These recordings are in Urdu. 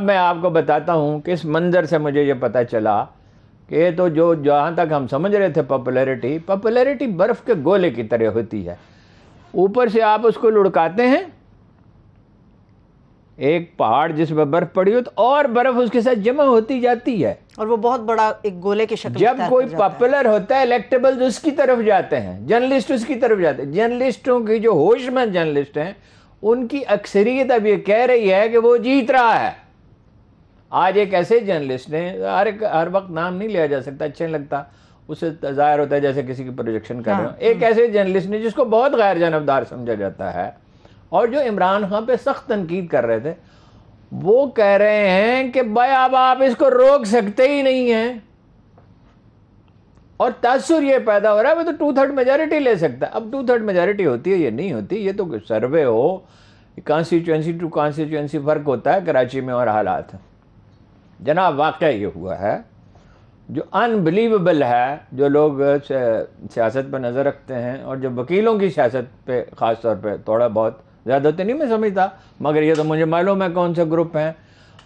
میں آپ کو بتاتا ہوں کہ اس منظر سے مجھے یہ پتہ چلا کہ تو جہاں تک ہم سمجھ رہے تھے پاپولیرٹی برف کے گولے کی طرح ہوتی ہے. اوپر سے آپ اس کو لڑکاتے ہیں، ایک پہاڑ جس میں برف پڑی ہو تو اور برف اس کے ساتھ جمع ہوتی جاتی ہے، اور وہ بہت بڑا ایک گولے کی شکل جب کوئی پاپولر ہوتا ہے الیکٹیبلز اس کی طرف جاتے ہیں، جرنلسٹ اس کی طرف جاتے ہیں. جرنلسٹوں کی جو ہوش مند جرنلسٹ ہیں ان کی اکثریت اب یہ کہہ رہی ہے کہ وہ جیت رہا ہے. آج ایک ایسے جرنلسٹ نے، ہر وقت نام نہیں لیا جا سکتا، اچھا نہیں لگتا، اسے ظاہر ہوتا ہے جیسے کسی کی پروجیکشن کر رہے ہوں. ایک ایسے جرنلسٹ نے جس کو بہت غیر جانبدار سمجھا جاتا ہے اور جو عمران خان پہ سخت تنقید کر رہے تھے، وہ کہہ رہے ہیں کہ بھائی اب آپ اس کو روک سکتے ہی نہیں ہیں. اور تاثر یہ پیدا ہو رہا ہے وہ تو 2/3 میجارٹی لے سکتا ہے. اب 2/3 میجارٹی ہوتی ہے یہ نہیں ہوتی، یہ تو سروے ہو، کانسٹیچوئنسی ٹو کانسٹیچوئنسی فرق ہوتا ہے کراچی میں اور حالات. جناب واقعہ یہ ہوا ہے جو انبلیویبل ہے، جو لوگ سیاست پہ نظر رکھتے ہیں اور جو وکیلوں کی سیاست پہ خاص طور پہ تھوڑا بہت زیادہ تو نہیں میں سمجھتا، مگر یہ تو مجھے معلوم ہے کون سے گروپ ہیں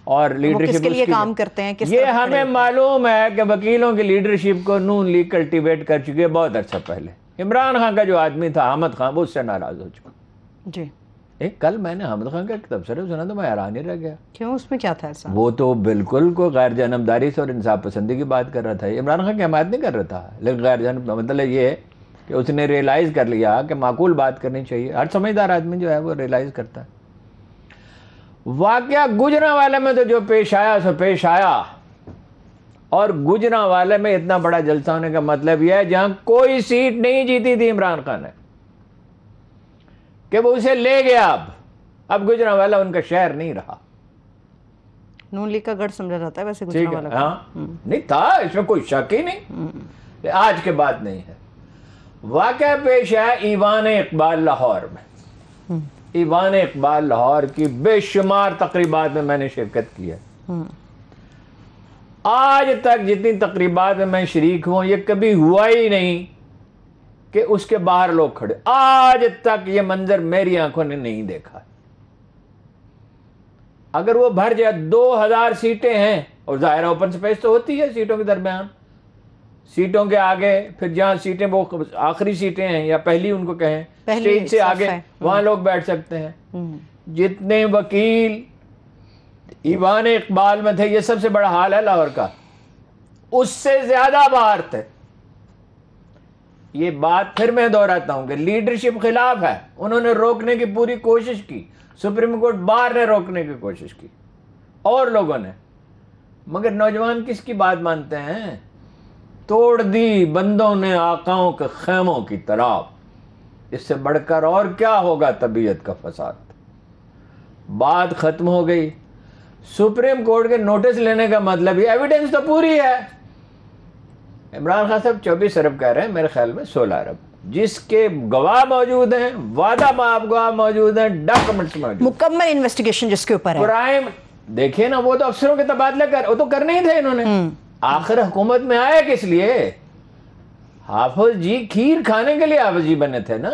اور لیڈرشپ کس کے لیے کام کرتے ہیں، یہ ہمیں معلوم ہے کہ وکیلوں کی لیڈرشپ کو نون لیگ کلٹیویٹ کر چکی ہے بہت عرصہ پہلے. عمران خان کا جو آدمی تھا احمد خان، وہ اس سے ناراض ہو چکا. جی کل میں نے احمد خان کا ایک تبصرہ سنا تو میں حیران ہی رہ گیا. کیوں، اس میں کیا تھا ایسا؟ وہ تو بالکل کوئی غیر جانبداری سے اور انصاف پسندی کی بات کر رہا تھا. عمران خان کی حمایت نہیں کر رہا تھا، لیکن غیر جانب مطلب یہ ہے کہ اس نے ریئلائز کر لیا کہ معقول بات کرنی چاہیے. ہر سمجھدار آدمی جو ہے وہ ریئلائز کرتا ہے. واقعہ گجرانوالے میں تو جو پیش آیا سو پیش آیا، اور گجرانوالے میں اتنا بڑا جلسہ ہونے کا مطلب یہ ہے جہاں کوئی سیٹ نہیں جیتی تھی عمران خان نے کہ وہ اسے لے گیا. اب گجرانوالہ ان کا شہر نہیں رہا. نون لیگ کا گڑھ سمجھا جاتا ہے ویسے گجرانوالہ کو. ہاں نہیں تھا، اس میں کوئی شک ہی نہیں، آج کے بعد نہیں ہے. واقعہ پیش آیا ایوان اقبال لاہور میں. ایوان اقبال لاہور کی بے شمار تقریبات میں نے شرکت کی ہے. آج تک جتنی تقریبات میں شریک ہوں یہ کبھی ہوا ہی نہیں کہ اس کے باہر لوگ کھڑے. آج تک یہ منظر میری آنکھوں نے نہیں دیکھا. اگر وہ بھر جائے 2000 سیٹیں ہیں، اور ظاہر اوپن سپیس تو ہوتی ہے سیٹوں کے درمیان، سیٹوں کے آگے پھر جہاں سیٹیں وہ آخری سیٹیں ہیں یا پہلی ان کو کہیں، اسٹیج سے آگے وہاں لوگ بیٹھ سکتے ہیں. جتنے وکیل ایوان اقبال میں تھے، یہ سب سے بڑا حال ہے لاہور کا، اس سے زیادہ باہر تھے. یہ بات پھر میں دہراتا ہوں کہ لیڈرشپ خلاف ہے. انہوں نے روکنے کی پوری کوشش کی، سپریم کورٹ بار نے روکنے کی کوشش کی اور لوگوں نے، مگر نوجوان کس کی بات مانتے ہیں؟ توڑ دی بندوں نے آقاؤں کے خیموں کی طرح. اس سے بڑھ کر اور کیا ہوگا طبیعت کا فساد. بات ختم ہو گئی. سپریم کورٹ کے نوٹس لینے کا مطلب یہ ایویڈنس تو پوری ہے. عمران خان صاحب 24 ارب کہہ رہے ہیں، میرے خیال میں 16 ارب، جس کے گواہ موجود ہیں، وعدہ مآب گواہ موجود ہیں، ڈاکومنٹس موجود ہیں، مکمل انویسٹیگیشن جس کے اوپر ہے. پرائم دیکھیں نا، وہ تو افسروں کے تبادلے وہ تو کرنے ہی تھے انہوں نے. آخر حکومت میں آئے کس لیے؟ حافظ جی کھیر کھانے کے لیے حافظ جی بنے تھے نا.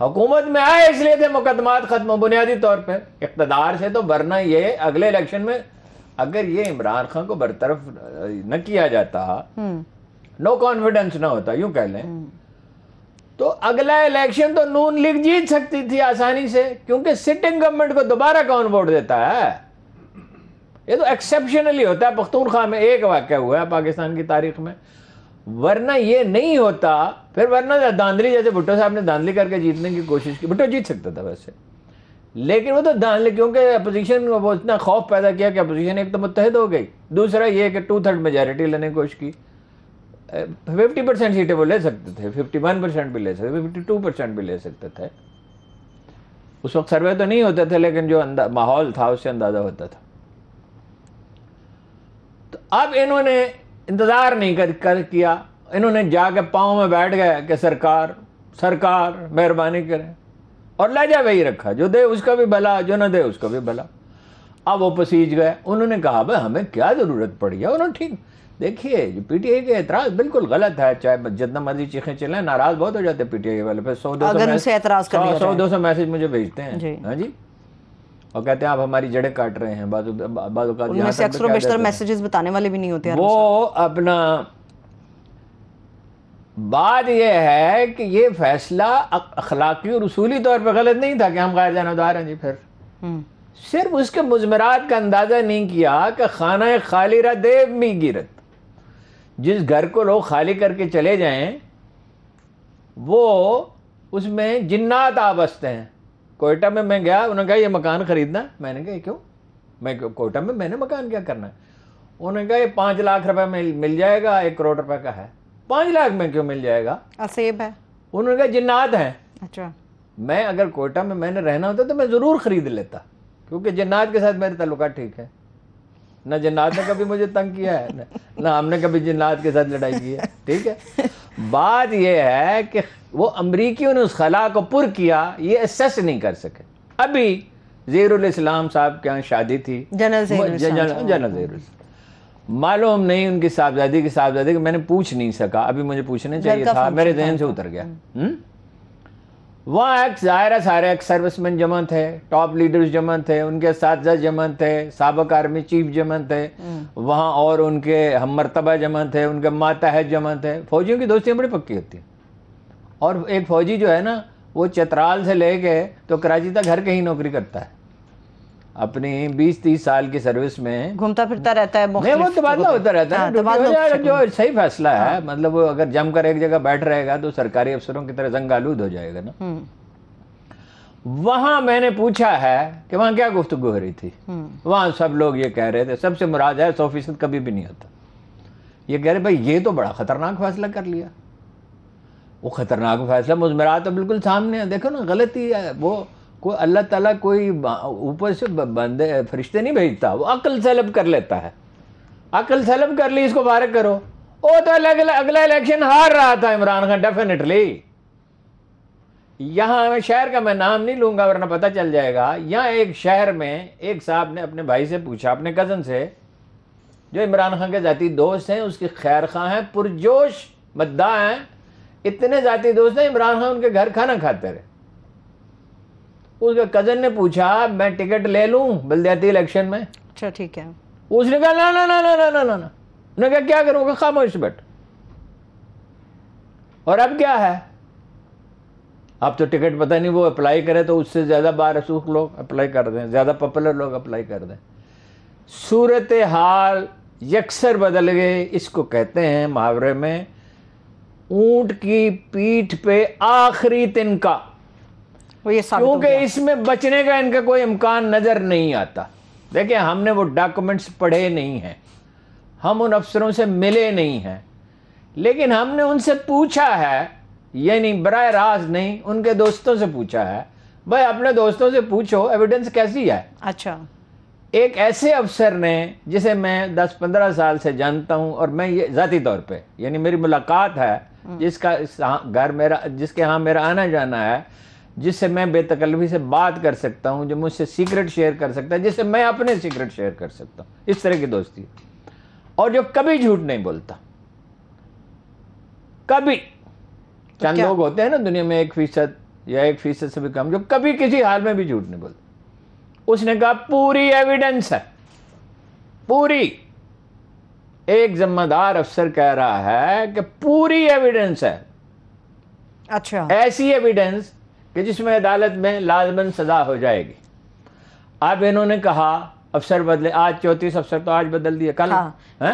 حکومت میں آئے اس لیے تھے مقدمات ختم ہو بنیادی طور پہ اقتدار سے. تو ورنہ یہ اگلے الیکشن میں اگر یہ عمران خان کو برطرف نہ کیا جاتا، نو کانفیڈنس نہ ہوتا یوں کہہ لیں، تو اگلا الیکشن تو نون لیگ جیت سکتی تھی آسانی سے، کیونکہ سٹنگ گورنمنٹ کو دوبارہ کون ووٹ دیتا ہے؟ یہ تو ایکسیپشنلی ہوتا ہے. پختونخوا میں ایک واقعہ ہوا ہے پاکستان کی تاریخ میں، ورنہ یہ نہیں ہوتا. پھر ورنہ داندلی، جیسے بھٹو صاحب نے داندلی کر کے جیتنے کی کوشش کی، بھٹو جیت سکتا تھا ویسے، لیکن وہ تو داندلی، کیونکہ اپوزیشن وہ اتنا خوف پیدا کیا کہ اپوزیشن ایک تو متحد ہو گئی، دوسرا یہ کہ 2/3 میجارٹی لینے کی کوشش کی. 50% سیٹیں وہ لے سکتے تھے، 51% بھی لے سکتے، 52% بھی لے سکتے تھے. اس وقت سروے تو نہیں ہوتے تھے، لیکن جو ماحول تھا اس سے اندازہ ہوتا تھا. تو اب انہوں نے انتظار نہیں کیا، انہوں نے جا کے پاؤں میں بیٹھ گئے کہ سرکار مہربانی کریں، اور لہجہ وہی رکھا، جو دے اس کا بھی بھلا، جو نہ دے اس کا بھی بھلا. اب وہ پسیج گئے. انہوں نے کہا بھائی ہمیں کیا ضرورت پڑی ہے. انہوں نے ٹھیک دیکھیے جو پی ٹی آئی کے اعتراض بالکل غلط ہے، چاہے جتنا مرضی چیخیں چلیں، ناراض بہت ہو جاتے پی ٹی آئی والے، پھر 100-200 میسج مجھے بھیجتے ہیں. ہاں جی اور کہتے ہیں آپ ہماری جڑیں کاٹ رہے ہیں. بعض اوقات ان میں سے اکثر و بیشتر میسیجز بتانے والے بھی نہیں ہوتے. وہ اپنا بات یہ ہے کہ یہ فیصلہ اخلاقی اور اصولی طور پہ غلط نہیں تھا کہ ہم غیر جانبدار ہیں جی. پھر صرف اس کے مضمرات کا اندازہ نہیں کیا کہ خانہ خالی را دیو می گیرت، جس گھر کو لوگ خالی کر کے چلے جائیں وہ اس میں جنات آ بستے ہیں. کوئٹہ میں گیا، انہوں نے کہا یہ مکان خریدنا. میں نے کہا کیوں؟ میں کوئٹہ میں نے مکان کیا کرنا ہے؟ انہوں نے کہا یہ 5 لاکھ روپے میں مل جائے گا، 1 کروڑ روپے کا ہے. 5 لاکھ میں کیوں مل جائے گا؟ اسیب ہے. انہوں نے کہا جنات ہیں. اچھا. میں اگر کوئٹہ میں نے رہنا ہوتا تو میں ضرور خرید لیتا، کیونکہ جنات کے ساتھ میرے تعلقات ٹھیک ہے. نہ جنات نے کبھی مجھے تنگ کیا ہے، نہ ہم نے کبھی جنات کے ساتھ لڑائی کی ہے. ٹھیک ہے. بات یہ ہے کہ وہ امریکیوں نے اس خلا کو پر کیا، یہ اسیس نہیں کر سکے. ابھی زہیر الاسلام صاحب کے یہاں شادی تھی، جنرل زہیر زہیر، معلوم نہیں ان کی صاحبزادی کہ میں نے پوچھ نہیں سکا، ابھی مجھے پوچھنے چاہیے تھا، میرے ذہن سے اتر گیا. وہاں ایک ظاہرہ سارے ایک سروس مین جمع تھے، ٹاپ لیڈرز جمع تھے، ان کے اساتذہ جمع تھے، سابق آرمی چیف جمع تھے وہاں، اور ان کے ہم مرتبہ جمع تھے، ان کے ماتحت جمع تھے. فوجیوں کی دوستیاں بڑی پکی ہوتی ہیں. اور ایک فوجی جو ہے نا وہ چترال سے لے کے تو کراچی تک ہر کہیں نوکری کرتا ہے. اپنی 20-30 سال کی سروس میں گھومتا پھرتا رہتا ہے. نہیں، وہ تبادلہ ہوتا رہتا ہے. جو صحیح فیصلہ ہے، مطلب وہ اگر جم کر ایک جگہ بیٹھ رہے گا تو سرکاری افسروں کی طرح زنگ آلود ہو جائے گا نا. وہاں میں نے پوچھا ہے کہ وہاں کیا گفتگو ہو رہی تھی. وہاں سب لوگ یہ کہہ رہے تھے، سب سے مراد ہے 100% کبھی بھی نہیں ہوتا. یہ کہہ رہے بھائی یہ تو بڑا خطرناک فیصلہ کر لیا. وہ خطرناک فیصلہ مضمرات تو بالکل سامنے ہے. دیکھو نا غلطی ہے وہ، کوئی اللہ تعالیٰ کوئی اوپر سے بندے فرشتے نہیں بھیجتا، وہ عقل سلب کر لیتا ہے. عقل سلب کر لی، اس کو فارغ کرو. وہ تو اگلا الیکشن ہار رہا تھا عمران خان ڈیفینیٹلی. یہاں شہر کا میں نام نہیں لوں گا ورنہ پتہ چل جائے گا. یہاں ایک شہر میں ایک صاحب نے اپنے بھائی سے پوچھا، اپنے کزن سے جو عمران خان کے ذاتی دوست ہیں، اس کی خیر خواہ ہیں، پرجوش مداح ہیں، اتنے ذاتی دوست ہیں عمران خان ان کے گھر کھانا کھاتے رہے. اس کے کزن نے پوچھا میں ٹکٹ لے لوں بلدیاتی الیکشن میں؟ اچھا ٹھیک ہے. اس نے کہا نا نا نا نا نا نا نا. انہوں نے کہا کیا کروں گا؟ خاموش بیٹھ. اور اب کیا ہے؟ اب تو ٹکٹ پتہ نہیں وہ اپلائی کرے تو اس سے زیادہ بارسوخ لوگ اپلائی کر دیں، زیادہ پاپولر لوگ اپلائی کر دیں. صورتحال یکسر بدل گئے. اس کو کہتے ہیں محاورے میں اونٹ کی پیٹھ پہ آخری تنکا، کیونکہ اس میں بچنے کا ان کا کوئی امکان نظر نہیں آتا. دیکھیں ہم نے وہ ڈاکومنٹس پڑھے نہیں ہیں، ہم ان افسروں سے ملے نہیں ہیں، لیکن ہم نے ان سے پوچھا ہے، یعنی براہ راست نہیں، ان کے دوستوں سے پوچھا ہے. بھائی اپنے دوستوں سے پوچھو ایویڈنس کیسی ہے. اچھا. ایک ایسے افسر نے جسے میں 10-15 سال سے جانتا ہوں، اور میں یہ ذاتی طور پہ یعنی میری ملاقات ہے، جس کا گھر میرا، جس کے ہاں میرا آنا جانا ہے، جس سے میں بے تکلفی سے بات کر سکتا ہوں، جو مجھ سے سیکرٹ شیئر کر سکتا ہے، جس سے میں اپنے سیکرٹ شیئر کر سکتا ہوں، اس طرح کی دوستی، اور جو کبھی جھوٹ نہیں بولتا. کبھی چند لوگ ہوتے ہیں نا دنیا میں 1% یا 1% سے بھی کم، جو کبھی کسی حال میں بھی جھوٹ نہیں بولتے. اس نے کہا پوری ایویڈنس ہے، پوری. ایک ذمہ دار افسر کہہ رہا ہے کہ پوری ایویڈنس ہے. اچھا. ایسی ایویڈنس کہ جس میں عدالت میں لازماً سزا ہو جائے گی. اب انہوں نے کہا افسر بدلے، آج 34 افسر تو آج بدل دیے، کل